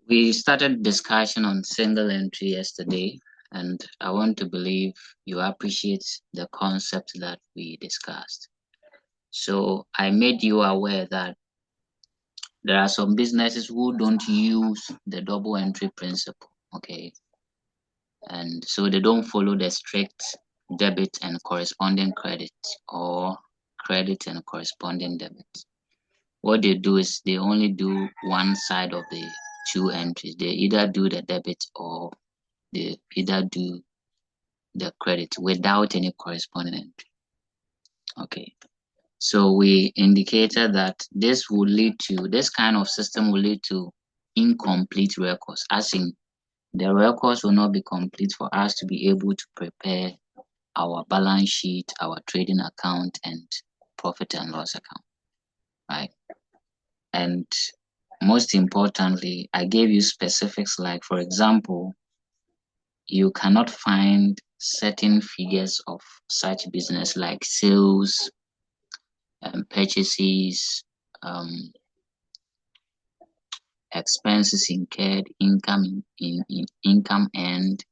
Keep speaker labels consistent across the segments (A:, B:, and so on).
A: We started discussion on single entry yesterday, and I want to believe you appreciate the concept that we discussed. So I made you aware that there are some businesses who don't use the double entry principle, okay? And so they don't follow the strict debit and corresponding credit or credit and corresponding debit. What they do is they only do one side of the two entries. They either do the debit or they either do the credit without any corresponding entry. Okay. So we indicated that this kind of system will lead to incomplete records, as in the records will not be complete for us to be able to prepare our balance sheet, our trading account, and profit and loss account, right? And most importantly, I gave you specifics like, for example, you cannot find certain figures of such business like sales, purchases, expenses incurred, income income earned,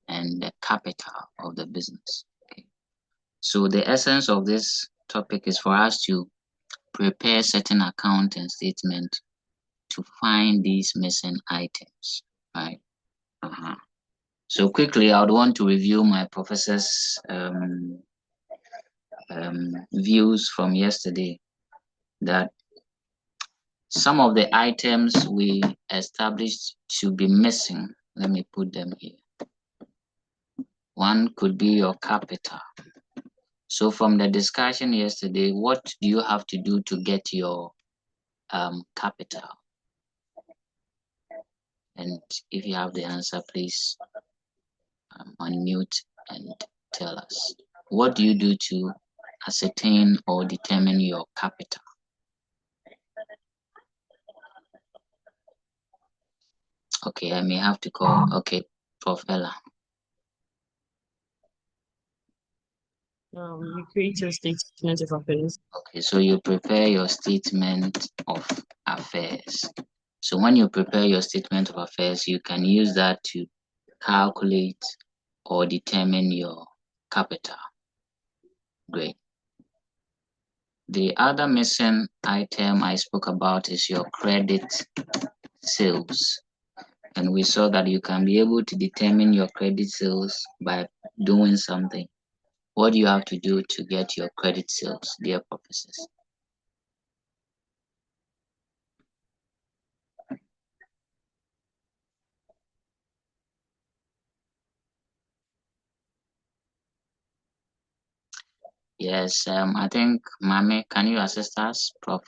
A: and the capital of the business. Okay. So the essence of this topic is for us to prepare certain accounting statement to find these missing items, right? So quickly, I would want to review my professor's views from yesterday, that some of the items we established to be missing. Let me put them here. One could be your capital. So from the discussion yesterday, what do you have to do to get your capital? And if you have the answer, please unmute and tell us. What do you do to ascertain or determine your capital? Okay, I may have to call. Okay, Prof. Ella.
B: You create your statement of affairs.
A: Okay, so you prepare your statement of affairs. So when you prepare your statement of affairs, you can use that to calculate or determine your capital. Great. The other missing item I spoke about is your credit sales. And we saw that you can be able to determine your credit sales by doing something. What do you have to do to get your credit sales, dear professors? Yes, I think Mame, can you assist us, Prof?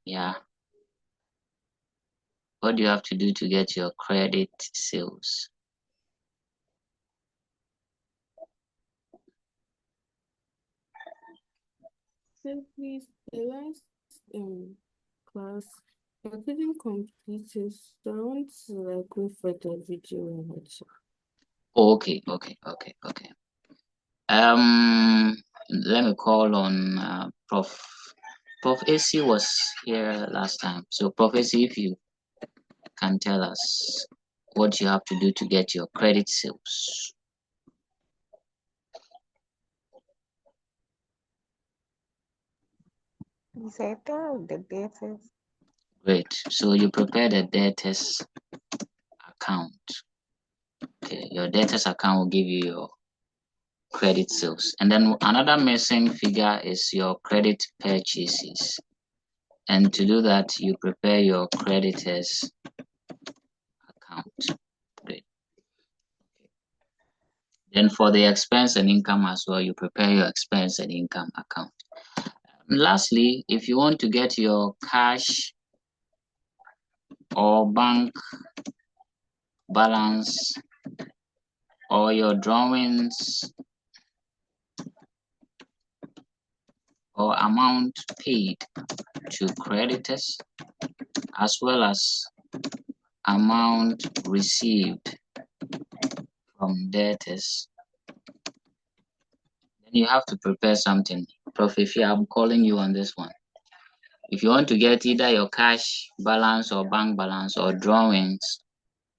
A: Yeah. What do you have to do to get your credit sales?
C: Simply the last class I couldn't complete it, so I want to go for the video and watch it.
A: Okay. Let me call on Prof. Prof. AC was here last time. So Prof. AC, if you can tell us what you have to do to get your credit sales.
D: Settle the debtors.
A: Great. So you prepare the debtors account. Okay, your debtors account will give you your credit sales. And then another missing figure is your credit purchases. And to do that, you prepare your creditors account. Great. Then for the expense and income as well, you prepare your expense and income account. And lastly, if you want to get your cash or bank balance or your drawings or amount paid to creditors as well as amount received from debtors, then you have to prepare something. Prof, if I'm calling you on this one. If you want to get either your cash balance or bank balance or drawings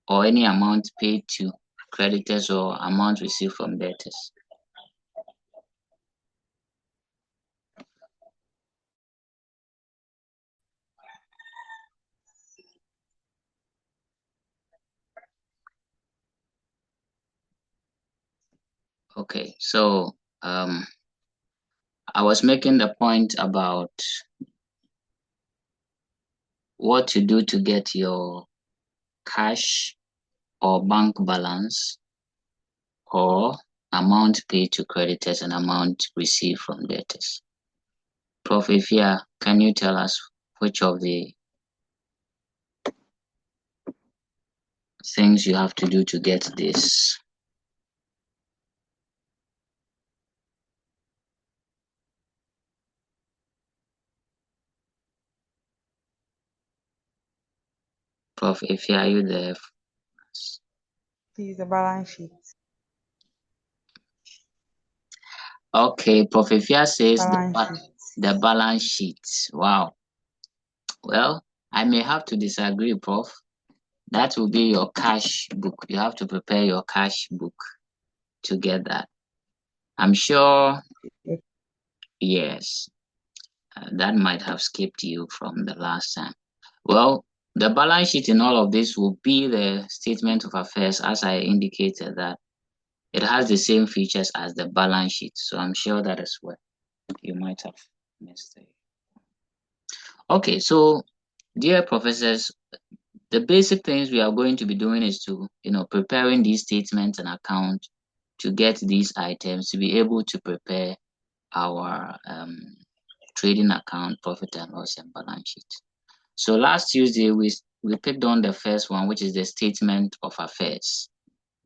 A: or any amount paid to creditors or amount received from debtors. Okay, so I was making the point about what to do to get your cash or bank balance or amount paid to creditors and amount received from debtors. Prof. Ifya, can you tell us which of the things you have to do to get this? Prof. Ifya, are you there?
D: Please, the balance sheet.
A: Okay, Prof. Ifya says
D: Balance sheet.
A: the balance sheet. Wow. Well, I may have to disagree, Prof. That will be your cash book. You have to prepare your cash book to get that. I'm sure, yes, that might have skipped you from the last time. Well, the balance sheet in all of this will be the statement of affairs, as I indicated that it has the same features as the balance sheet. So I'm sure that is what you might have missed it. Okay, so dear professors, the basic things we are going to be doing is to, preparing these statements and accounts to get these items to be able to prepare our trading account, profit and loss, and balance sheet. So last Tuesday, we picked on the first one, which is the statement of affairs.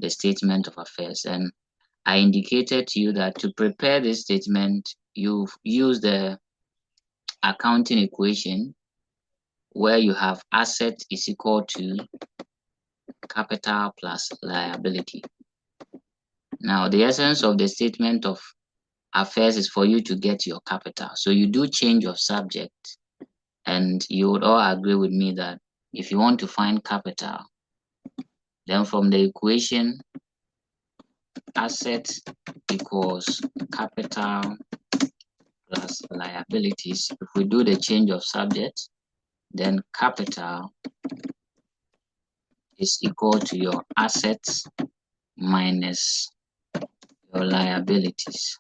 A: The statement of affairs. And I indicated to you that to prepare this statement, you use the accounting equation where you have asset is equal to capital plus liability. Now, the essence of the statement of affairs is for you to get your capital. So you do change of subject, and you would all agree with me that if you want to find capital, then from the equation, asset equals capital plus liabilities. If we do the change of subject, then capital is equal to your assets minus your liabilities.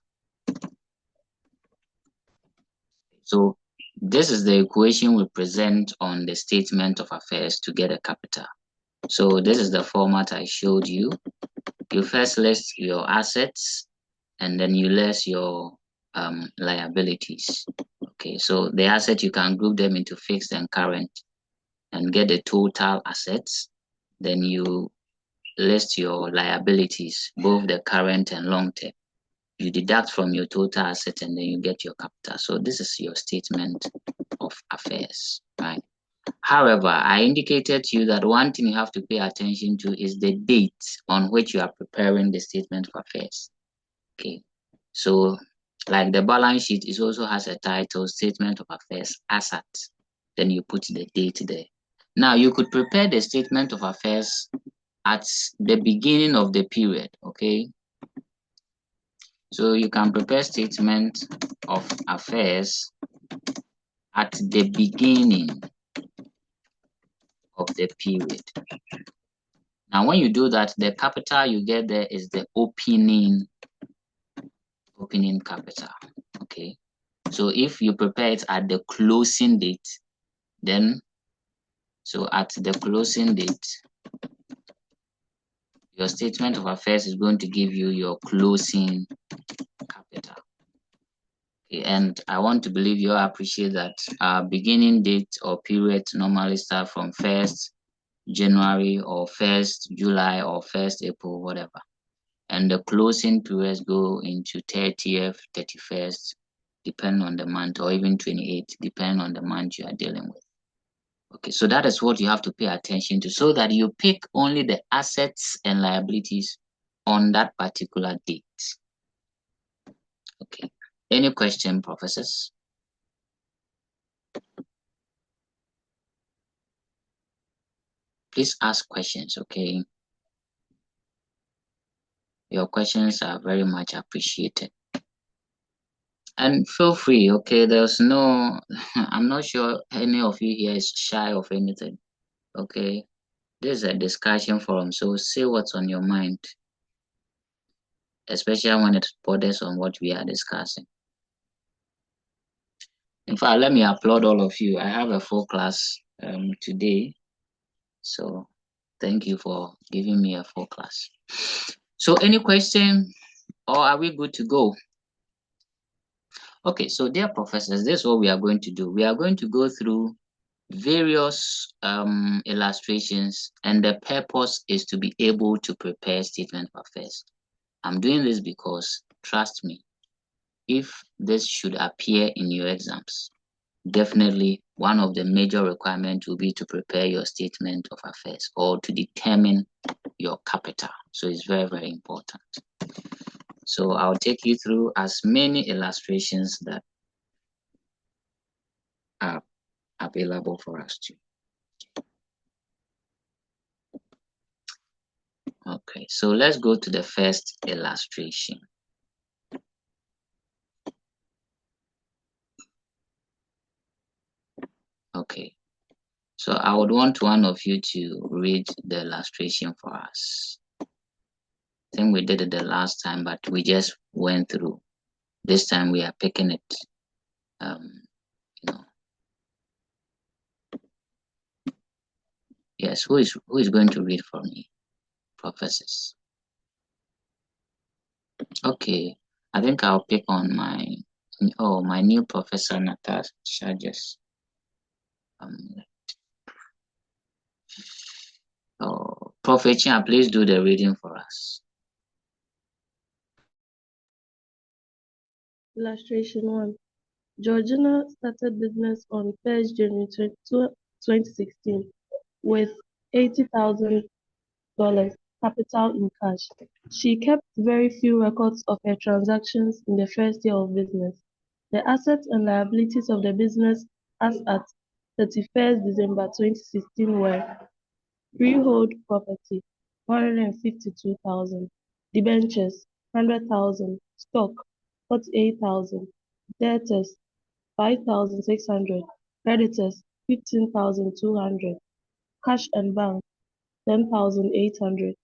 A: So this is the equation we present on the statement of affairs to get a capital. So this is the format I showed you. You first list your assets and then you list your liabilities. Okay, so the asset, you can group them into fixed and current and get the total assets. Then you list your liabilities, both the current and long term. You deduct from your total asset and then you get your capital. So this is your statement of affairs, right? However, I indicated to you that one thing you have to pay attention to is the date on which you are preparing the statement of affairs. Okay, so like the balance sheet, it also has a title, statement of affairs, asset. Then you put the date there. Now you could prepare the statement of affairs at the beginning of the period, okay? So you can prepare statement of affairs at the beginning of the period. Now, when you do that, the capital you get there is the opening capital, okay? So if you prepare it at the closing date, then, so at the closing date, your statement of affairs is going to give you your closing capital. Okay, and I want to believe you appreciate that beginning date or period normally start from 1st January or 1st July or 1st April, whatever. And the closing periods go into 30th, 31st, depending on the month, or even 28th, depending on the month you are dealing with. Okay, so that is what you have to pay attention to so that you pick only the assets and liabilities on that particular date. Okay, any question, professors? please ask questions, okay? Your questions are very much appreciated. And feel free, okay? There's no, I'm not sure any of you here is shy of anything, okay? This is a discussion forum, so say what's on your mind, especially when it borders on what we are discussing. In fact, let me applaud all of you. I have a full class today, so thank you for giving me a full class. So any question, or are we good to go? Okay, so dear professors, this is what we are going to do. We are going to go through various illustrations, and the purpose is to be able to prepare statement of affairs. I'm doing this because, trust me, if this should appear in your exams, definitely one of the major requirements will be to prepare your statement of affairs or to determine your capital. So it's very, very important. So I'll take you through as many illustrations that are available for us to. Okay, so let's go to the first illustration. Okay, so I would want one of you to read the illustration for us. I think we did it the last time, but we just went through. This time we are picking it, you know. Yes, who is going to read for me? Professors. Okay, I think I'll pick on my new professor Natasha. Just Prophet Chan, please do the reading for us.
E: Illustration 1. Georgina started business on 1st January 2016 with $80,000 capital in cash. She kept very few records of her transactions in the first year of business. The assets and liabilities of the business as at 31st December 2016 were freehold property, 152,000, debentures, 100,000, stock, 48,000, debtors, 5,600, creditors, 15,200, cash and bank, 10,800.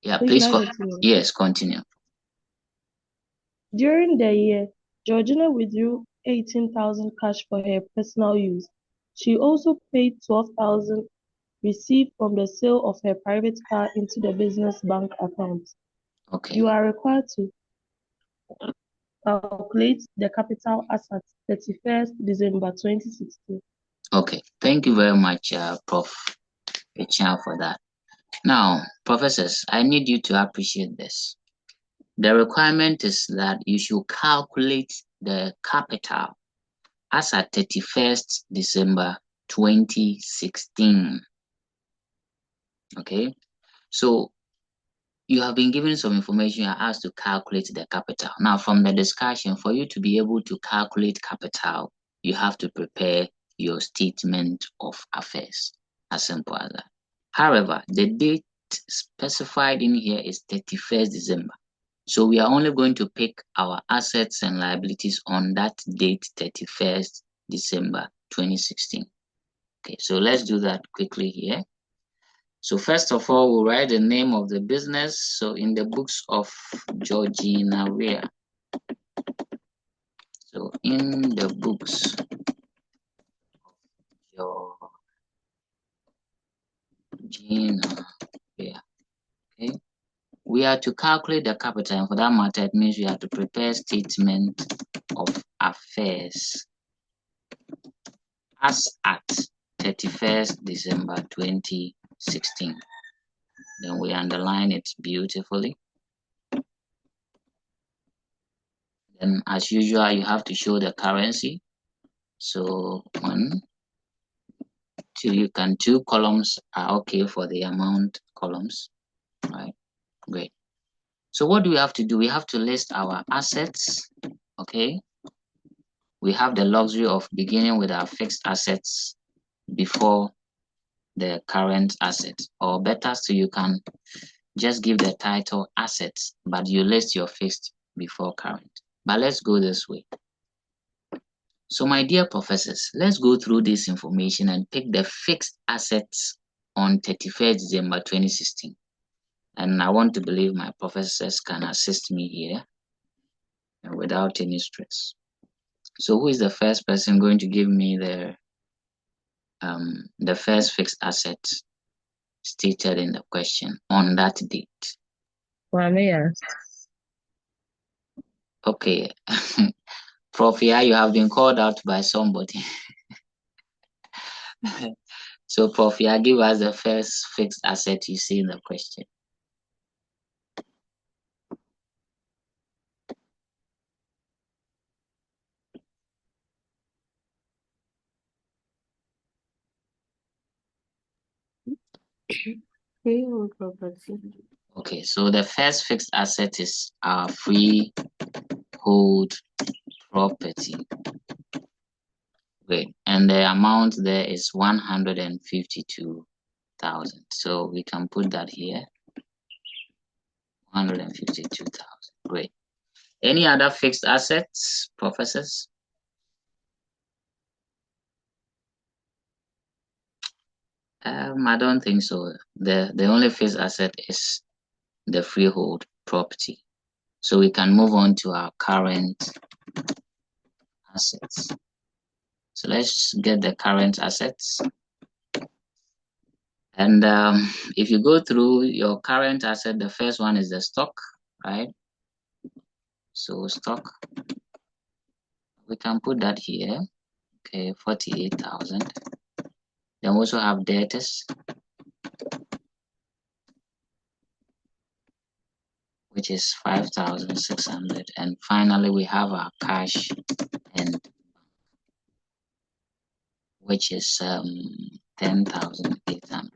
A: Yeah,
E: Please
A: please
E: continue.
A: Yes, continue.
E: During the year, Georgina withdrew 18,000 cash for her personal use. She also paid 12,000 received from the sale of her private car into the business bank account.
A: Okay.
E: You are required to calculate the capital as at 31st December 2016.
A: Okay, thank you very much, Prof. Echan, for that. Now, professors, I need you to appreciate this. The requirement is that you should calculate the capital as at 31st December 2016. Okay, so you have been given some information. You are asked to calculate the capital. Now, from the discussion, for you to be able to calculate capital, you have to prepare your statement of affairs. As simple as that. However, the date specified in here is 31st December. So we are only going to pick our assets and liabilities on that date, 31st December 2016. Okay, so let's do that quickly here. So first of all, we'll write the name of the business. So in the books of Georgina Weir. So in the books of Georgina Weir. Okay. We are to calculate the capital, and for that matter, it means we have to prepare statement of affairs as at 31st December 2016. Then we underline it beautifully. Then, as usual, you have to show the currency. So 1, 2, you can 2 columns are okay for the amount columns. Right, great. So what do we have to do? We have to list our assets, okay, we have the luxury of beginning with our fixed assets before the current asset, or better still, you can just give the title assets, but you list your fixed before current. But let's go this way. So my dear professors, let's go through this information and pick the fixed assets on 31st December 2016. And I want to believe my professors can assist me here without any stress. So who is the first person going to give me the first fixed asset stated in the question on that date?
B: Mamiya.
A: Okay. Prof, yeah, you have been called out by somebody. So Prof, yeah, give us the first fixed asset you see in the question.
C: Freehold property.
A: Okay, so the first fixed asset is our freehold property. Great. And the amount there is 152,000. So we can put that here. 152,000. Great. Any other fixed assets, professors? I don't think so. The only fixed asset is the freehold property. So we can move on to our current assets. So let's get the current assets. And if you go through your current asset, the first one is the stock, right? So stock, we can put that here. Okay, 48,000. Then we also have debtors, which is 5,600. And finally, we have our cash, and which is 10,800.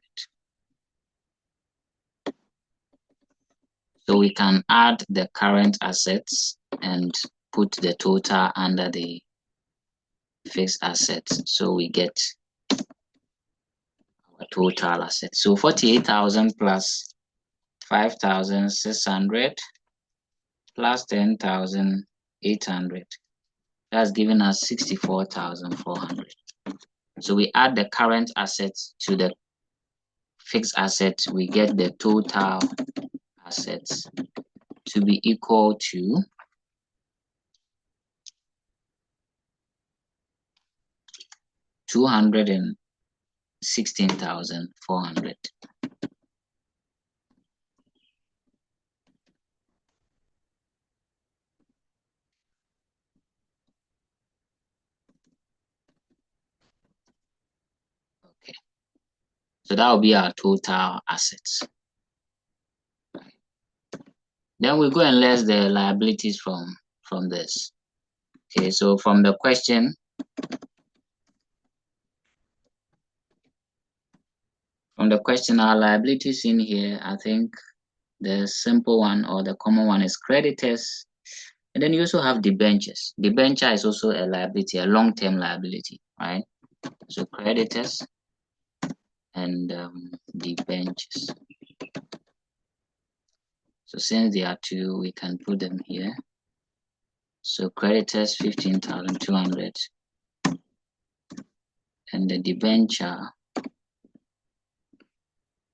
A: So we can add the current assets and put the total under the fixed assets. So we get our total assets. So 48,000 plus 5,600 plus 10,800. That's giving us 64,400. So we add the current assets to the fixed assets, we get the total assets to be equal to 216,400. Okay, so that will be our total assets. Then we go and less the liabilities from this. Okay, so from the question, our liabilities in here, I think the simple one or the common one is creditors. And then you also have debentures. Debenture is also a liability, a long-term liability, right? So creditors and debentures. So since there are two, we can put them here. So creditors 15,200 and the debenture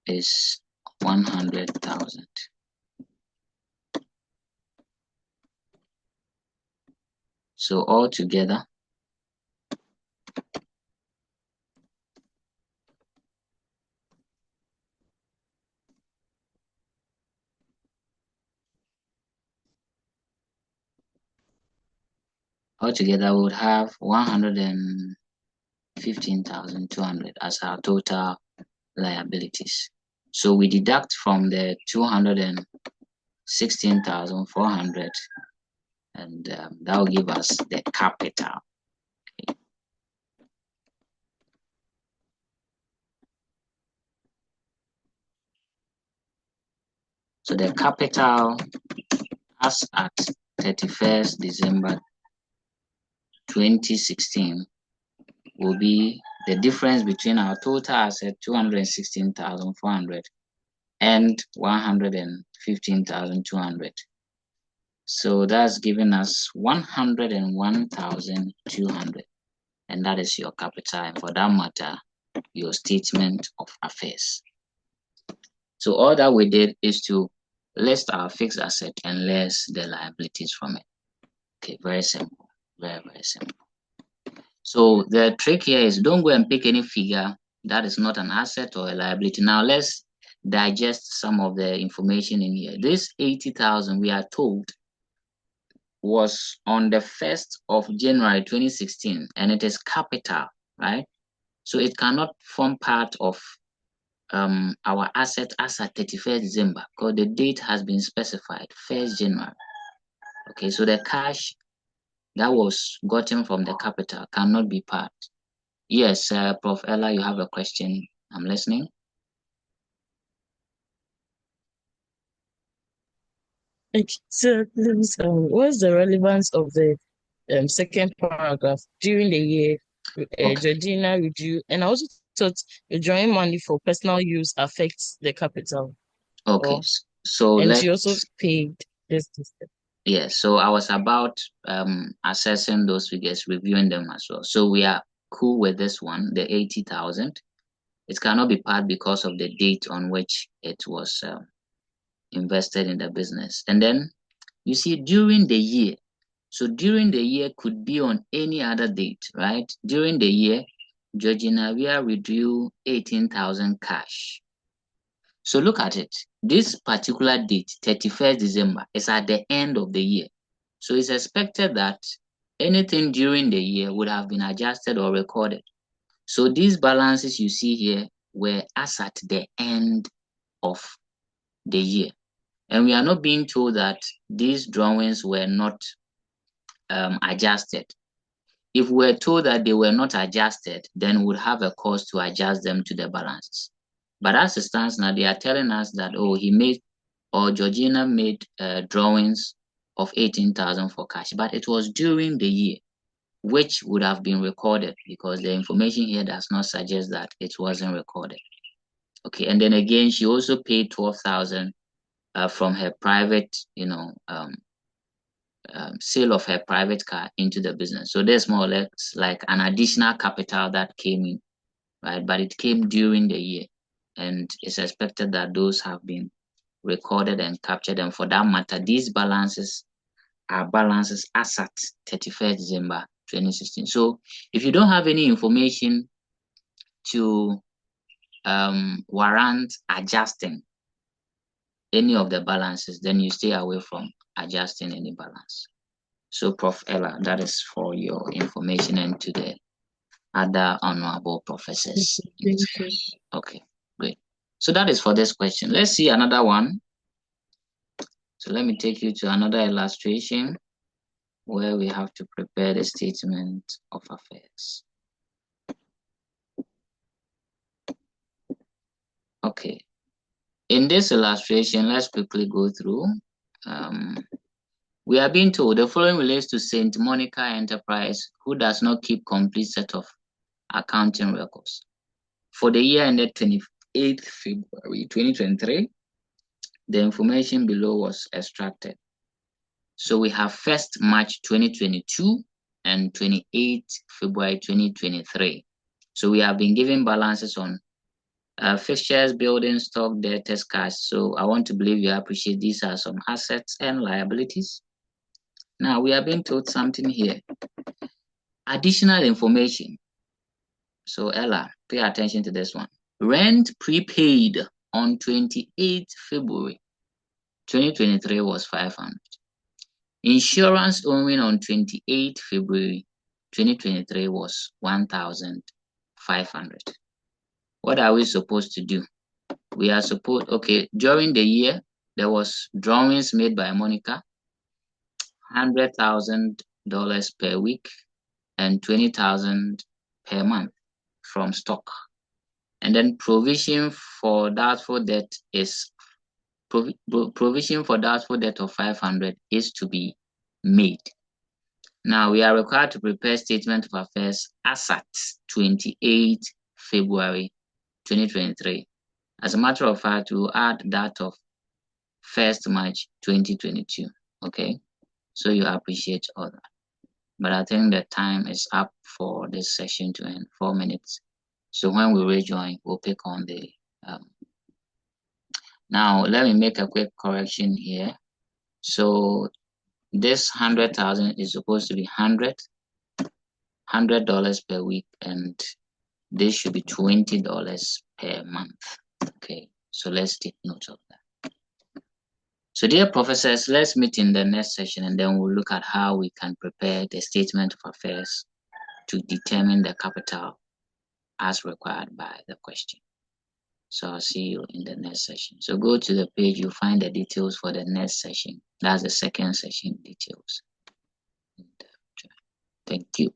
A: is 100,000. So altogether, we would have 115,200 as our total liabilities. So we deduct from the 216,400, and that will give us the capital. Okay. So the capital as at 31st December 2016 will be the difference between our total asset 216,400 and 115,200. So that's giving us 101,200, and that is your capital, and for that matter, your statement of affairs. So all that we did is to list our fixed asset and less the liabilities from it. Okay, very simple, very simple. So the trick here is don't go and pick any figure that is not an asset or a liability. Now let's digest some of the information in here. This 80,000 we are told was on the 1st of January 2016, and it is capital, right? So it cannot form part of our asset as at 31st December because the date has been specified, 1st January. Okay, so the cash that was gotten from the capital cannot be part. Yes, Prof. Ella, you have a question. I'm listening.
B: So, please, what's the relevance of the second paragraph? During the year,
A: Okay.
B: Georgina withdrew, and I also thought withdrawing money for personal use affects the capital.
A: Okay, so
B: and
A: let's.
B: she also paid this.
A: Yeah, so I was about assessing those figures, reviewing them as well. So we are cool with this one, the 80,000. It cannot be part because of the date on which it was invested in the business. And then you see during the year. So during the year could be on any other date, right? During the year, Georgina, we are withdrew 18,000 cash. So look at it. This particular date, 31st December, is at the end of the year. So it's expected that anything during the year would have been adjusted or recorded. So these balances you see here were as at the end of the year. And we are not being told that these drawings were not adjusted. If we're told that they were not adjusted, then we would have a cause to adjust them to the balances. But as it stands now, they are telling us that, oh, Georgina made drawings of 18,000 for cash, but it was during the year, which would have been recorded because the information here does not suggest that it wasn't recorded. Okay, and then again, she also paid 12,000 from her private, sale of her private car into the business. So there's more or less like an additional capital that came in, right? But it came during the year, and it's expected that those have been recorded and captured. And for that matter, these balances are balances as at 31st December 2016. So if you don't have any information to warrant adjusting any of the balances, then you stay away from adjusting any balance. So Prof. Ella, that is for your information and to the other honorable professors.
B: Thank you.
A: Okay, great. So that is for this question. Let's see another one. So let me take you to another illustration where we have to prepare the statement of affairs. Okay. In this illustration, let's quickly go through. We are being told the following relates to St. Monica Enterprise, who does not keep complete set of accounting records. For the year ended 28th February 2023, the information below was extracted. So we have 1st March 2022 and 28th February 2023. So we have been given balances on fixtures, building, stock, debtors, cash. So I want to believe you appreciate these are some assets and liabilities. Now we are being told something here. Additional information. So Ella, pay attention to this one. Rent prepaid on 28th February 2023 was 500. Insurance owing on 28th February 2023 was 1,500. What are we supposed to do? We are supposed, okay, during the year, there was drawings made by Monica, $100,000 per week and $20,000 per month from stock. And then provision for doubtful debt is provision for doubtful debt of 500 is to be made. Now, we are required to prepare statement of affairs as at 28 February 2023. As a matter of fact, we'll add that of 1st March 2022. Okay, so you appreciate all that. But I think the time is up for this session to end, 4 minutes. So when we rejoin, we'll pick on the now let me make a quick correction here. So this 100,000 is supposed to be $100 per week, and this should be $20 per month. Okay, so let's take note of that. So dear professors, let's meet in the next session, and then we'll look at how we can prepare the statement of affairs to determine the capital as required by the question. So I'll see you in the next session. So go to the page, you'll find the details for the next session. That's the second session details. Thank you.